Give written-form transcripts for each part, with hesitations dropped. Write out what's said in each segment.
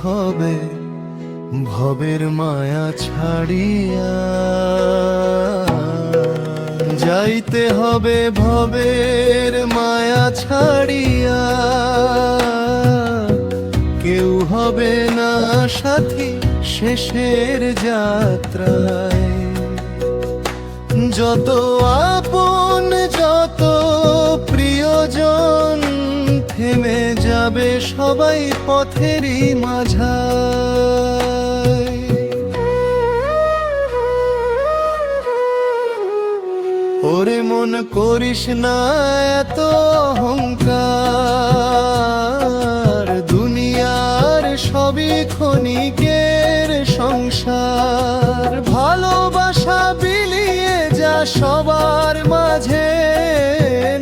হবে ভবের মায়া ছাড়িয়া, যাইতে হবে ভবের মায়া ছাড়িয়া। কেউ হবে না সাথী শেষের যাত্রায়, যত আপন যত প্রিয়জন থেমে যাবে সবাই পথেরই মাঝায়। ওরে মন করিস না এত অহংকার, দুনিয়ার সবই ক্ষণিকের সংসার। ভালোবাসা বিলিয়ে যা সবার মাঝে,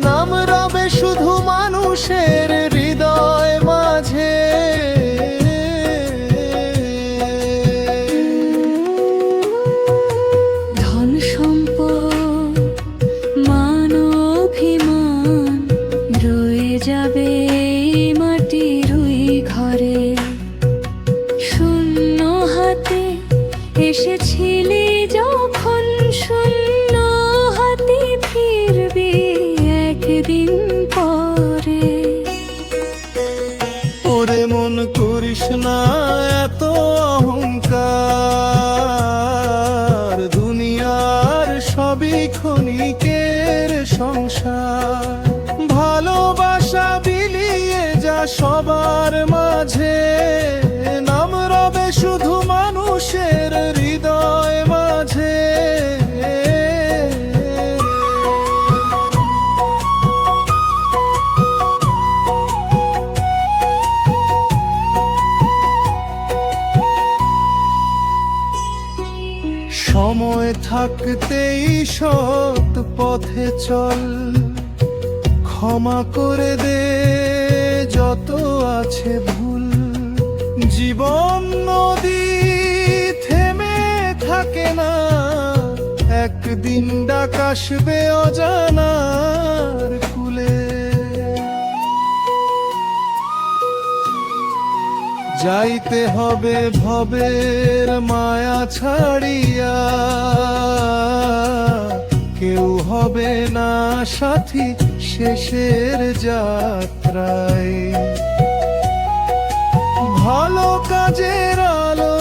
নাম রবে শুধু মানুষের হৃদয় মাঝে। ধন সম্পদ মান অভিমান রয়ে যাবে মাটির ওই ঘরে। শূন্য হাতে এসেছিলি যখন, শূন্য হাতে ফিরবি একদিন পরে। ওরে মন করিস না এত অহংকার, দুনিয়ার সবই ক্ষণিকের সংসার। ভালোবাসা বিলিয়ে যা সবার মাঝে, নাম রবে শুধু মানুষের হৃদয় মাঝে। সময় থাকতেই সৎ পথে চল, ক্ষমা করে দে যত আছে ভুল। জীবন নদী থেমে থাকে না, একদিন ডাক আসবে অজানার কুলে। যাইতে হবে ভবের মায়া ছাড়িয়া, কেউ হবে না সাথী শেষের যাত্রায়। ভালো কাজের আলো